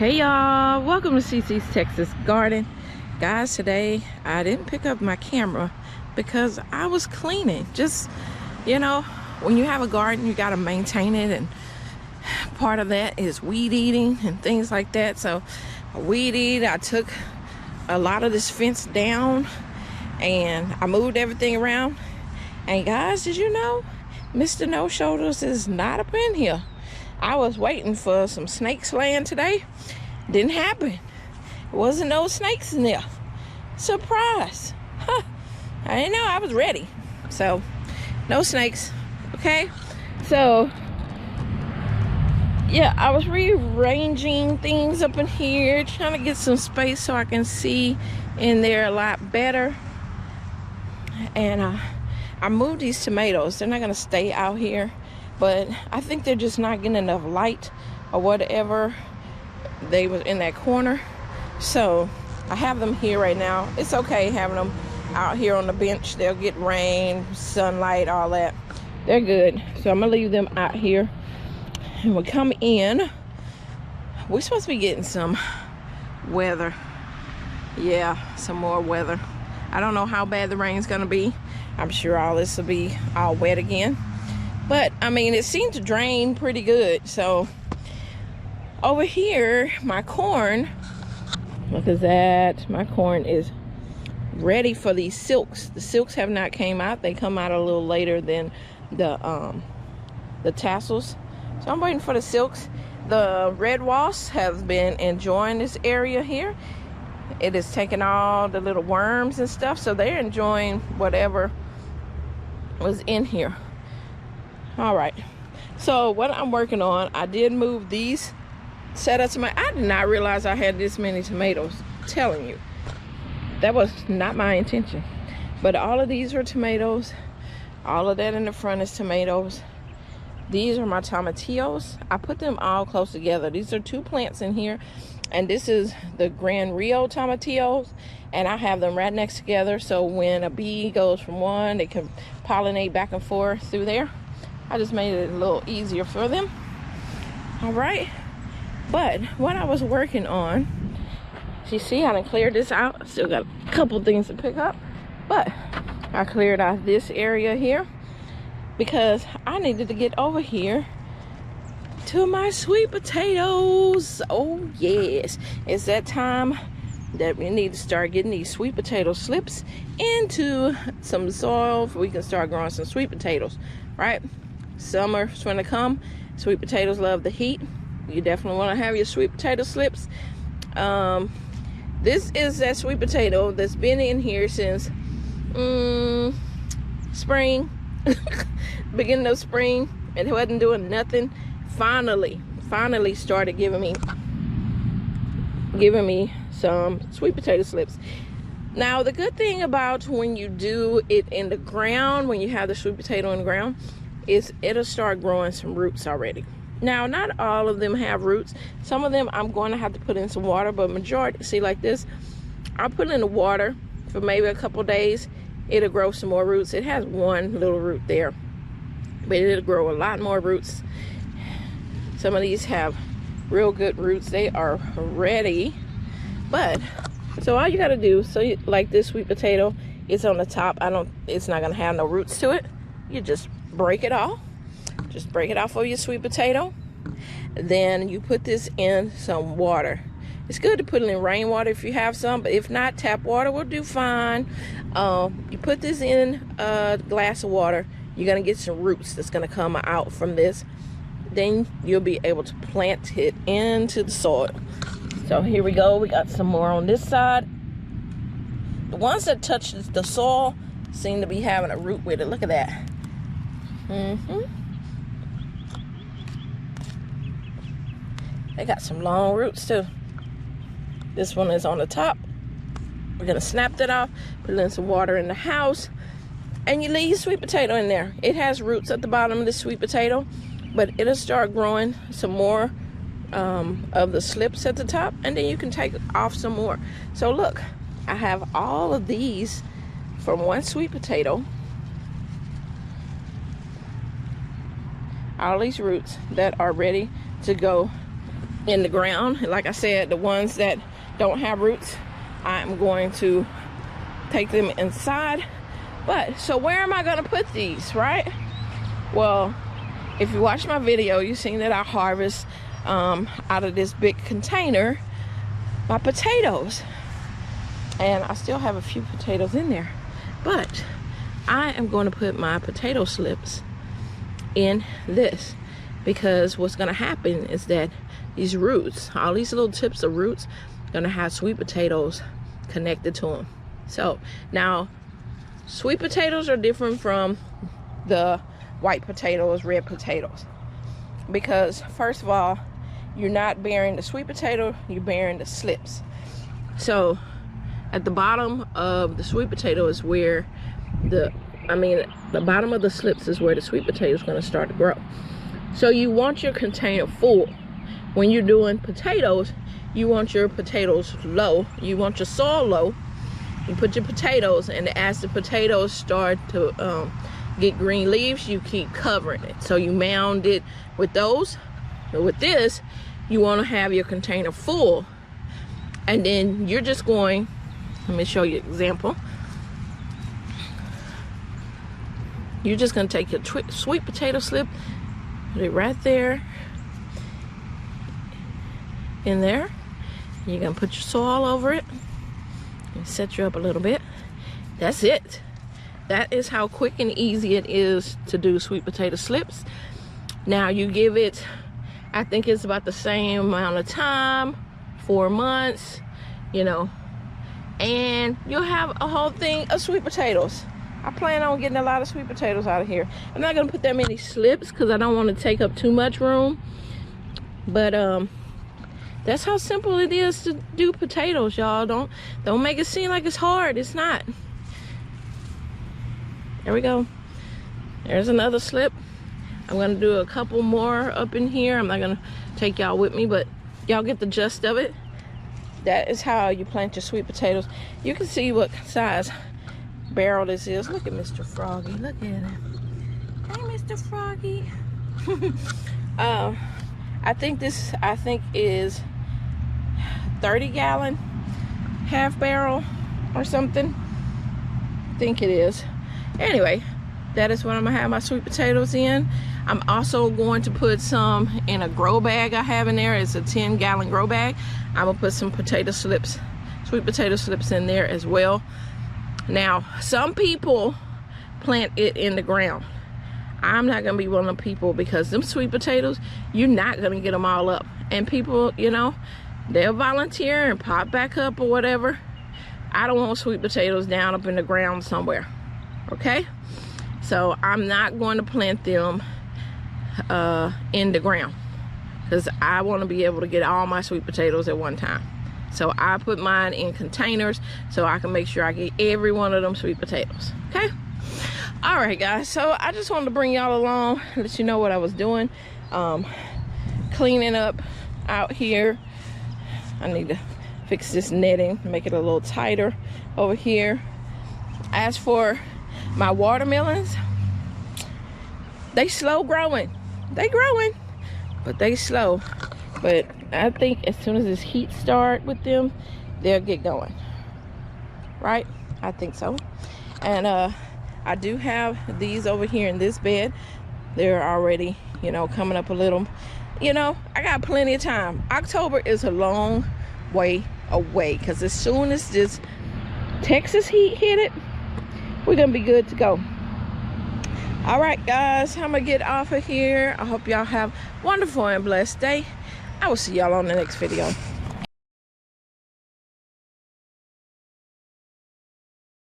Hey y'all, welcome to CC's Texas Garden. Guys, today I didn't pick up my camera because I was cleaning. Just, when you have a garden, you got to maintain it, and part of that is weed eating and things like that. So weed eat, I took a lot of this fence down and I moved everything around. And guys, did you know Mr. No Shoulders is not up in here? I was waiting for some snake slaying today. Didn't happen. Wasn't no snakes in there. Surprise. Huh. I didn't know. I was ready. So, no snakes. Okay? So, yeah, I was rearranging things up in here, trying to get some space so I can see in there a lot better. And I moved these tomatoes. They're not going to stay out here, but I think they're just not getting enough light or whatever. They was in that corner, so I have them here right now. It's okay having them out here on the bench. They'll get rain, sunlight, all that. They're good. So I'm gonna leave them out here, and we'll come in. We're supposed to be getting some weather. Yeah, some more weather. I don't know how bad the rain's gonna be. I'm sure all this will be all wet again, but I mean, it seemed to drain pretty good. So over here, my corn, look at that. My corn is ready for these silks. The silks have not came out. They come out a little later than the tassels. So I'm waiting for the silks. The red wasps have been enjoying this area here. It is taking all the little worms and stuff, so they're enjoying whatever was in here. All right. So what I'm working on, I did move these set up tomato. I did not realize I had this many tomatoes. I'm telling you, that was not my intention. But all of these are tomatoes. All of that in the front is tomatoes. These are my tomatillos. I put them all close together. These are two plants in here, and this is the Gran Rio tomatillos, and I have them right next together, so when a bee goes from one, they can pollinate back and forth through there. I just made it a little easier for them. All right. But what I was working on, you see I done cleared this out. Still got a couple things to pick up, but I cleared out this area here because I needed to get over here to my sweet potatoes. Oh yes, it's that time that we need to start getting these sweet potato slips into some soil so we can start growing some sweet potatoes, right? Summer's gonna come. Sweet potatoes love the heat. You definitely want to have your sweet potato slips. This is that sweet potato that's been in here since spring, beginning of spring, and it wasn't doing nothing. Finally started giving me some sweet potato slips. Now the good thing about when you do it in the ground, when you have the sweet potato in the ground, is it'll start growing some roots already. Now, not all of them have roots. Some of them I'm going to have to put in some water, but majority, see like this, I'll put in the water for maybe a couple days. It'll grow some more roots. It has one little root there, but it'll grow a lot more roots. Some of these have real good roots. They are ready. But, so all you got to do, so like this sweet potato, it's on the top. It's not going to have no roots to it. You just break it off. Just break it off of your sweet potato. Then you put this in some water. It's good to put it in rainwater if you have some, but if not, tap water will do fine. You put this in a glass of water. You're going to get some roots that's going to come out from this. Then you'll be able to plant it into the soil. So here we go. We got some more on this side. The ones that touch the soil seem to be having a root with it. Look at that. They got some long roots too. This one is on the top. We're gonna snap that off, put in some water in the house, and you leave your sweet potato in there. It has roots at the bottom of the sweet potato, but it'll start growing some more of the slips at the top, and then you can take off some more. So look, I have all of these from one sweet potato. All these roots that are ready to go in the ground. Like I said, the ones that don't have roots, I'm going to take them inside. But so where am I gonna put these, right? Well, if you watch my video, you've seen that I harvest out of this big container my potatoes, and I still have a few potatoes in there. But I am going to put my potato slips in this, because what's going to happen is that these roots, all these little tips of roots, are going to have sweet potatoes connected to them. So now, sweet potatoes are different from the white potatoes, red potatoes, because first of all, you're not bearing the sweet potato, you're bearing the slips. So at the bottom of the sweet potato is where the bottom of the slips is where the sweet potato is going to start to grow. So you want your container full. When you're doing potatoes, you want your potatoes low, you want your soil low. You put your potatoes, and as the potatoes start to get green leaves, you keep covering it. So you mound it with those. But with this, you want to have your container full, and then you're just going, let me show you an example. You're just going to take your sweet potato slip, put it right there, in there. You're going to put your soil over it and set you up a little bit. That's it. That is how quick and easy it is to do sweet potato slips. Now you give it, I think it's about the same amount of time, 4 months, you know, and you'll have a whole thing of sweet potatoes. I plan on getting a lot of sweet potatoes out of here. I'm not gonna put that many slips because I don't want to take up too much room, but that's how simple it is to do potatoes, y'all. Don't make it seem like it's hard. It's not. There we go. There's another slip. I'm gonna do a couple more up in here. I'm not gonna take y'all with me, but y'all get the gist of it. That is how you plant your sweet potatoes. You can see what size barrel this is. Look at Mr. Froggy. Look at him. Hey, Mr. Froggy. I think is 30-gallon half barrel or something. I think it is. Anyway, that is what I'm gonna have my sweet potatoes in. I'm also going to put some in a grow bag I have in there. It's a 10-gallon grow bag. I'm gonna put some potato slips, sweet potato slips in there as well. Now, some people plant it in the ground. I'm not gonna be one of the people, because them sweet potatoes, you're not gonna get them all up. And people, you know, they'll volunteer and pop back up or whatever. I don't want sweet potatoes down up in the ground somewhere, okay? So I'm not going to plant them in the ground, because I want to be able to get all my sweet potatoes at one time. So I put mine in containers so I can make sure I get every one of them sweet potatoes, okay? All right, guys, so I just wanted to bring y'all along, let you know what I was doing. Cleaning up out here. I need to fix this netting, make it a little tighter over here. As for my watermelons, they slow growing. They growing, but they slow. But I think as soon as this heat start with them, they'll get going. Right? I think so. And I do have these over here in this bed. They're already, you know, coming up a little. You know, I got plenty of time. October is a long way away, because as soon as this Texas heat hit it, we're gonna be good to go. All right, guys, I'm gonna get off of here. I hope y'all have a wonderful and blessed day. I will see y'all on the next video.